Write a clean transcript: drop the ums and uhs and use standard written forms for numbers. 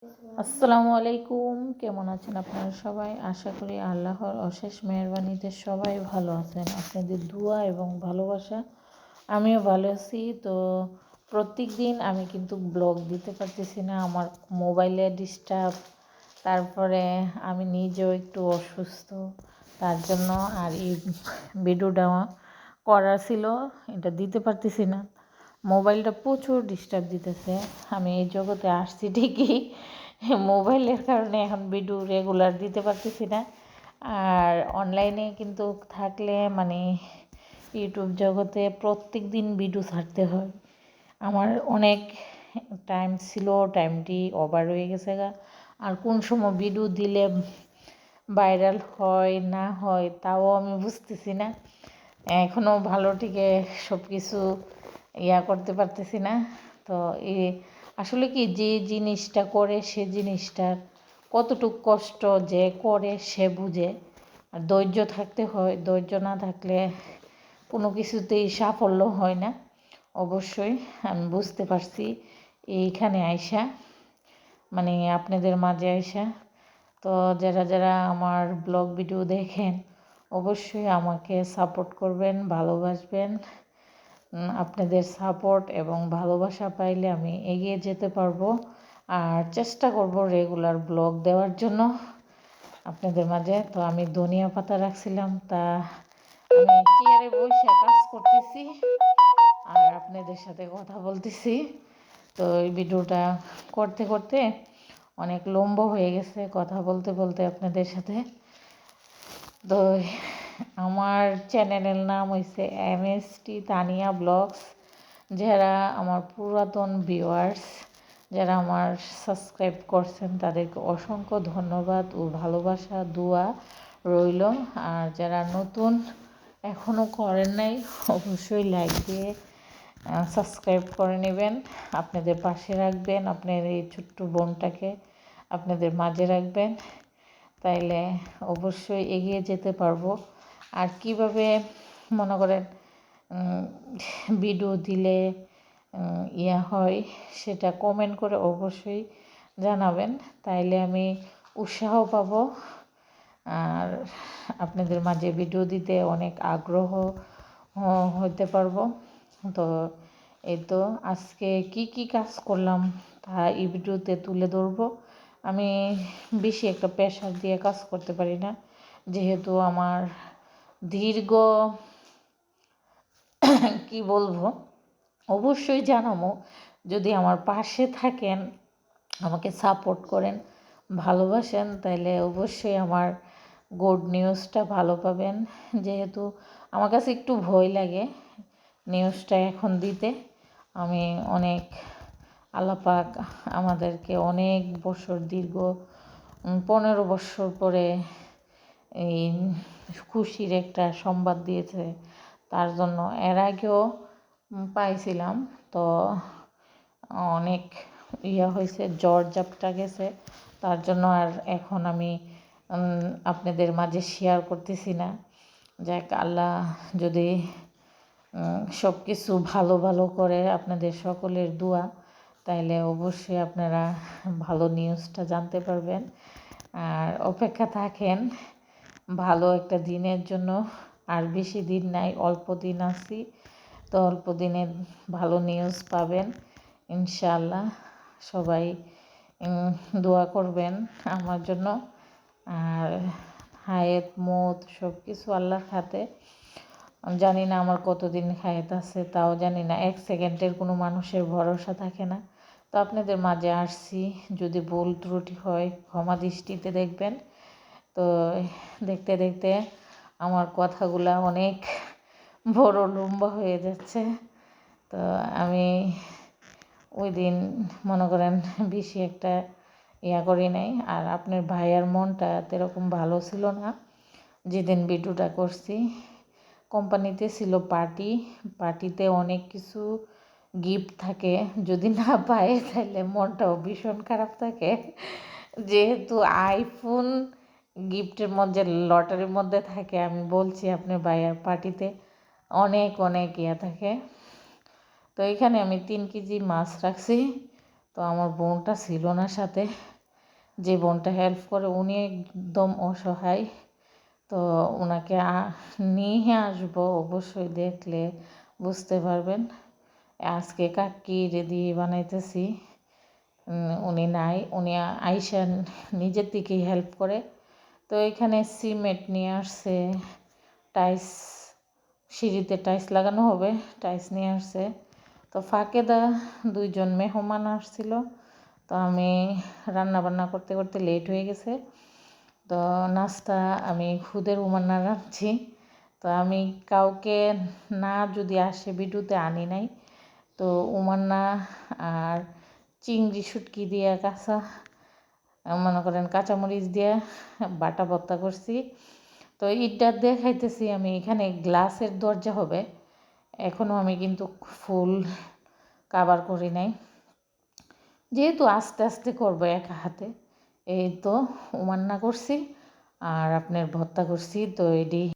আসসালামু আলাইকুম। কেমন আছেন আপনারা সবাই? আশা করি আল্লাহর অশেষ মেহেরবানিতে সবাই ভালো আছেন। আপনাদের দোয়া এবং ভালোবাসা আমিও ভালো আছি। তো প্রত্যেক দিন আমি কিন্তু ব্লগ দিতে পারতেছি না, আমার মোবাইলে ডিস্টার্ব, তারপরে আমি নিজেও একটু অসুস্থ, তার জন্য আর এই ভিডিওটা করা ছিল, এটা দিতে পারতেছি না। মোবাইলটা প্রচুর ডিস্টার্ব দিতেছে। আমি এই জগতে আসছি ঠিকই, মোবাইলের কারণে এখন ভিডিও রেগুলার দিতে পারতেছি না। আর অনলাইনে কিন্তু থাকলে মানে ইউটিউব জগতে প্রত্যেক দিন ভিডিও ছাড়তে হয়। আমার অনেক টাইম ছিল, টাইমটি ওভার হয়ে গেছে গা। আর কোন সময় ভিডিও দিলে ভাইরাল হয় না হয় তাও আমি বুঝতেছি না। এখনও ভালো ঠিকই সব কিছু করতে পারতেছি না। তো আসলে কি, যে জিনিসটা করে সে জিনিসটার কতটুকু কষ্ট যে করে সে বুঝে। আর ধৈর্য থাকতে হয়, ধৈর্য না থাকলে কোনো কিছুতেই সাফল্য হয় না। অবশ্যই আমি বুঝতে পারছি এইখানে আইসা, মানে আপনাদের মাঝে আইসা। তো যারা যারা আমার ব্লগ ভিডিও দেখেন অবশ্যই আমাকে সাপোর্ট করবেন, ভালোবাসবেন। আপনাদের সাপোর্ট এবং ভালোবাসা পাইলে আমি এগিয়ে যেতে পারবো। আর চেষ্টা করব রেগুলার ব্লগ দেওয়ার জন্য আপনাদের মাঝে। তো আমি ধনিয়া পাতা রাখছিলাম, তা আমি চেয়ারে বসে কাজ করতেছি আর আপনাদের সাথে কথা বলতেছি। তো এই ভিডিওটা করতে করতে অনেক লম্বা হয়ে গেছে কথা বলতে বলতে আপনাদের সাথে। তো আমার চ্যানেলের নাম হয়েছে MST তানিয়া ব্লগস। যারা আমার পুরাতন ভিউয়ার্স, যারা আমার সাবস্ক্রাইব করছেন তাদেরকে অসংখ্য ধন্যবাদ ও ভালোবাসা দোয়া রইল। আর যারা নতুন এখনও করেন নাই অবশ্যই লাইক দিয়ে সাবস্ক্রাইব করে নেবেন, আপনাদের পাশে রাখবেন, আপনার এই ছোট্ট বোনটাকে আপনাদের মাঝে রাখবেন, তাইলে অবশ্যই এগিয়ে যেতে পারবো। আর কিভাবে মনে করেন ভিডিও দিলে হয় সেটা কমেন্ট করে অবশ্যই জানাবেন, তাইলে আমি উৎসাহ পাবো আর আপনাদের মাঝে ভিডিও দিতে অনেক আগ্রহ হতে পারবো। তো এই তো আজকে কি কাজ করলাম তা এই ভিডিওতে তুলে ধরবো। আমি বেশি একটা প্রেশার দিয়ে কাজ করতে পারি না, যেহেতু আমার দীর্ঘ কি বলবো, অবশ্যই জানাবো যদি আমার পাশে থাকেন, আমাকে সাপোর্ট করেন, ভালোবাসেন, তাহলে অবশ্যই আমার গুড নিউজটা ভালো পাবেন। যেহেতু আমার কাছে একটু ভয় লাগে নিউজটা এখন দিতে। আমি অনেক আল্লাহ পাক আমাদেরকে অনেক বছর দীর্ঘ 15 বছর পরে এই খুশির একটা সংবাদ দিয়েছে, তার জন্য এর আগেও পাইছিলাম। তো অনেক হয়েছে, জ্বর জাপটা গেছে, তার জন্য আর এখন আমি আপনাদের মাঝে শেয়ার করতেছি না। যাক, আল্লাহ যদি সব কিছু ভালো ভালো করে, আপনাদের সকলের দোয়া, তাইলে অবশ্যই আপনারা ভালো নিউজটা জানতে পারবেন। আর অপেক্ষা থাকেন ভালো একটা দিনের জন্য। আর বেশি দিন নাই, অল্প দিন আছি, তো অল্প দিনে ভালো নিউজ পাবেন ইনশাআল্লাহ। সবাই দোয়া করবেন আমার জন্য। আর হায়াত মৌত সব কিছু আল্লাহর হাতে। জানি না আমার কতদিন হায়াত আছে, তাও জানি না। 1 সেকেন্ডের কোনো মানুষের ভরসা থাকে না। তো আপনাদের মাঝে আসছি, যদি ভুল ত্রুটি হয় ক্ষমা দৃষ্টিতে দেখবেন। তো দেখতে দেখতে আমার কথাগুলা অনেক বড় লম্বা হয়ে যাচ্ছে। তো আমি ওই দিন মনে করেন বেশি একটা করি নাই। আর আপনার ভাইয়ার মনটা এরকম ভালো ছিল না যেদিন ভিডিওটা করছি। কোম্পানিতে ছিল পার্টিতে অনেক কিছু গিফট থাকে, যদি না পায় তাহলে মনটাও ভীষণ খারাপ থাকে। যেহেতু আইফোন গিফটের মধ্যে লটারির মধ্যে থাকে, আমি বলছি আপনার ভাইয়ার পার্টিতে অনেক অনেক থাকে। তো এখানে আমি 3 কেজি মাছ রাখছি। তো আমার বোনটা ছিল না সাথে, যে বোনটা হেল্প করে উনি একদম অসহায়, তো ওনাকে নিয়ে আসবো, অবশ্যই দেখলে বুঝতে পারবেন। আজকে কাকির দিয়ে বানাইতেছি, উনি নাই, উনি আইসা নিজের দিকেই হেল্প করে। তো এখানে সিমেন্ট নিয়ে আসছে, টাইলস, সিঁড়িতে টাইলস লাগানো হবে, টাইলস নিয়ে আসছে। তো ফাঁকে দুইজন মেহমান আসছিল, তো আমি রান্না বান্না করতে করতে লেট হয়ে গেছে। তো নাস্তা আমি খুদের উমান্না রাঁধছি। তো আমি কাউকে না যদি আসে ভিডিওতে আনি নাই। তো উমান্না আর চিংড়ি শুটকি দিয়ে মনে করেন কাঁচামরিচ দিয়ে বাটা ভর্তা করছি। তো ইটটা দেখাইতেছি আমি, এখানে গ্লাসের দরজা হবে, এখনও আমি কিন্তু ফুল কাভার করি নাই, যেহেতু আস্তে আস্তে করবো একা হাতে। এই তো উমান্না করছি আর আপনার ভর্তা করছি, তো এটি